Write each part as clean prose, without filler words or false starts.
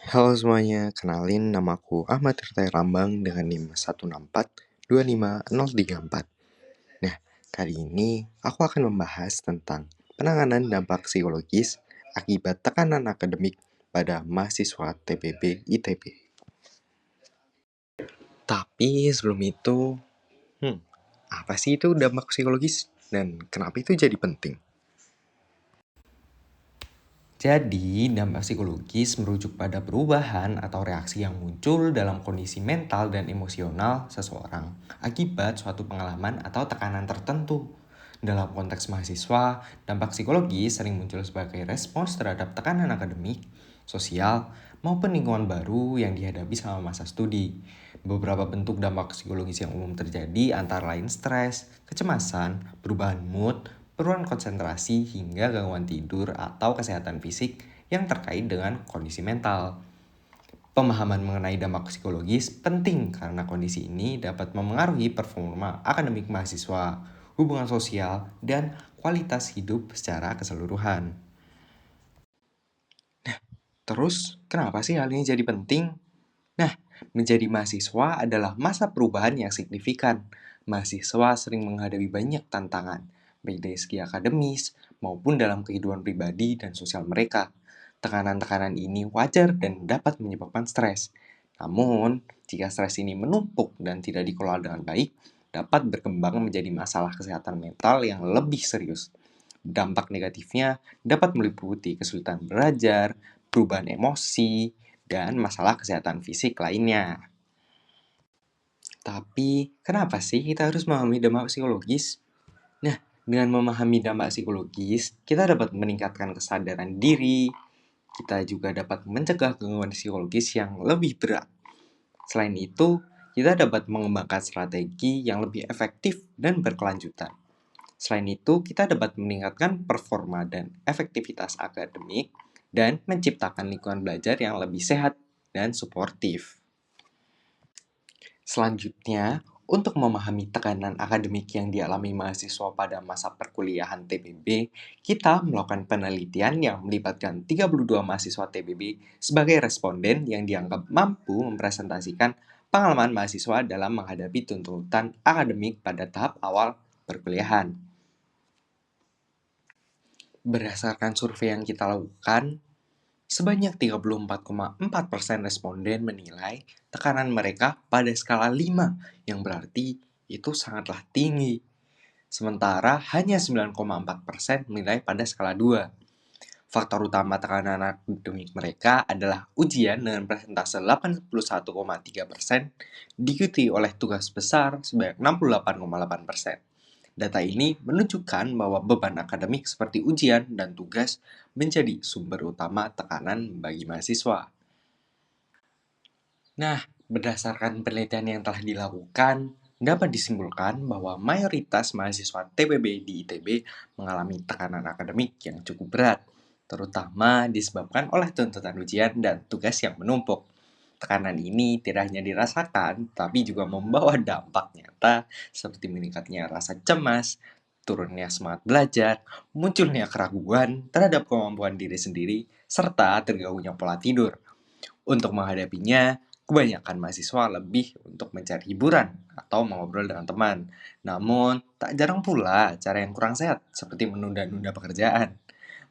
Halo semuanya, kenalin namaku Ahmad Tirta Rambang dengan NIM 164250034. Nah, kali ini aku akan membahas tentang penanganan dampak psikologis akibat tekanan akademik pada mahasiswa TPB ITB. Tapi sebelum itu, apa sih itu dampak psikologis dan kenapa itu jadi penting? Jadi, dampak psikologis merujuk pada perubahan atau reaksi yang muncul dalam kondisi mental dan emosional seseorang akibat suatu pengalaman atau tekanan tertentu. Dalam konteks mahasiswa, dampak psikologis sering muncul sebagai respons terhadap tekanan akademik, sosial, maupun lingkungan baru yang dihadapi selama masa studi. Beberapa bentuk dampak psikologis yang umum terjadi antara lain stres, kecemasan, perubahan mood, penurunan konsentrasi hingga gangguan tidur atau kesehatan fisik yang terkait dengan kondisi mental. Pemahaman mengenai dampak psikologis penting karena kondisi ini dapat memengaruhi performa akademik mahasiswa, hubungan sosial, dan kualitas hidup secara keseluruhan. Terus, kenapa sih hal ini jadi penting? Nah, menjadi mahasiswa adalah masa perubahan yang signifikan. Mahasiswa sering menghadapi banyak tantangan, baik dari segi akademis maupun dalam kehidupan pribadi dan sosial mereka. Tekanan-tekanan ini wajar dan dapat menyebabkan stres. Namun, jika stres ini menumpuk dan tidak dikelola dengan baik, dapat berkembang menjadi masalah kesehatan mental yang lebih serius. Dampak negatifnya dapat meliputi kesulitan belajar, perubahan emosi, dan masalah kesehatan fisik lainnya. Tapi, kenapa sih kita harus memahami dampak psikologis? Nah, dengan memahami dampak psikologis, kita dapat meningkatkan kesadaran diri, kita juga dapat mencegah gangguan psikologis yang lebih berat. Selain itu, kita dapat mengembangkan strategi yang lebih efektif dan berkelanjutan. Selain itu, kita dapat meningkatkan performa dan efektivitas akademik dan menciptakan lingkungan belajar yang lebih sehat dan suportif. Selanjutnya, untuk memahami tekanan akademik yang dialami mahasiswa pada masa perkuliahan TPB, kita melakukan penelitian yang melibatkan 32 mahasiswa TPB sebagai responden yang dianggap mampu mempresentasikan pengalaman mahasiswa dalam menghadapi tuntutan akademik pada tahap awal perkuliahan. Berdasarkan survei yang kita lakukan, sebanyak 34,4% responden menilai tekanan mereka pada skala 5, yang berarti itu sangatlah tinggi. Sementara hanya 9,4% menilai pada skala 2. Faktor utama tekanan akademik mereka adalah ujian dengan persentase 81,3%, diikuti oleh tugas besar sebanyak 68,8%. Data ini menunjukkan bahwa beban akademik seperti ujian dan tugas menjadi sumber utama tekanan bagi mahasiswa. Nah, berdasarkan penelitian yang telah dilakukan, dapat disimpulkan bahwa mayoritas mahasiswa TPB di ITB mengalami tekanan akademik yang cukup berat, terutama disebabkan oleh tuntutan ujian dan tugas yang menumpuk. Tekanan ini tidak hanya dirasakan, tapi juga membawa dampak nyata seperti meningkatnya rasa cemas, turunnya semangat belajar, munculnya keraguan terhadap kemampuan diri sendiri, serta terganggunya pola tidur. Untuk menghadapinya, kebanyakan mahasiswa lebih untuk mencari hiburan atau mengobrol dengan teman. Namun, tak jarang pula cara yang kurang sehat, seperti menunda-nunda pekerjaan.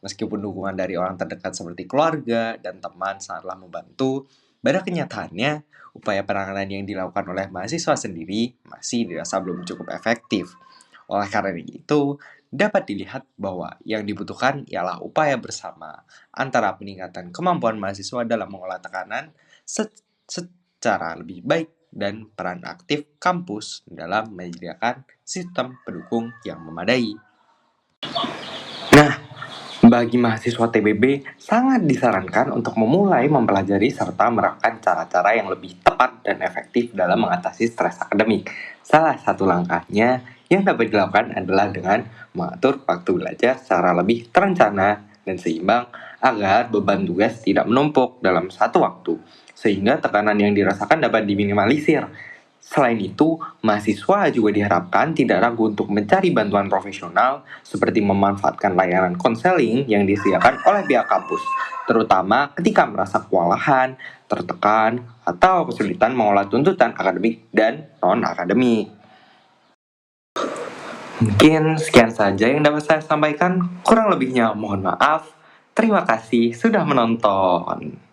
Meskipun dukungan dari orang terdekat seperti keluarga dan teman sangatlah membantu, pada kenyataannya, upaya penanganan yang dilakukan oleh mahasiswa sendiri masih dirasa belum cukup efektif. Oleh karena itu, dapat dilihat bahwa yang dibutuhkan ialah upaya bersama antara peningkatan kemampuan mahasiswa dalam mengolah tekanan secara lebih baik dan peran aktif kampus dalam menyediakan sistem pendukung yang memadai. Nah, bagi mahasiswa TPB, sangat disarankan untuk memulai mempelajari serta menerapkan cara-cara yang lebih tepat dan efektif dalam mengatasi stres akademik. Salah satu langkahnya yang dapat dilakukan adalah dengan mengatur waktu belajar secara lebih terencana dan seimbang agar beban tugas tidak menumpuk dalam satu waktu, sehingga tekanan yang dirasakan dapat diminimalisir. Selain itu, mahasiswa juga diharapkan tidak ragu untuk mencari bantuan profesional seperti memanfaatkan layanan konseling yang disediakan oleh pihak kampus, terutama ketika merasa kewalahan, tertekan, atau kesulitan mengolah tuntutan akademik dan non-akademik. Mungkin sekian saja yang dapat saya sampaikan, kurang lebihnya mohon maaf. Terima kasih sudah menonton.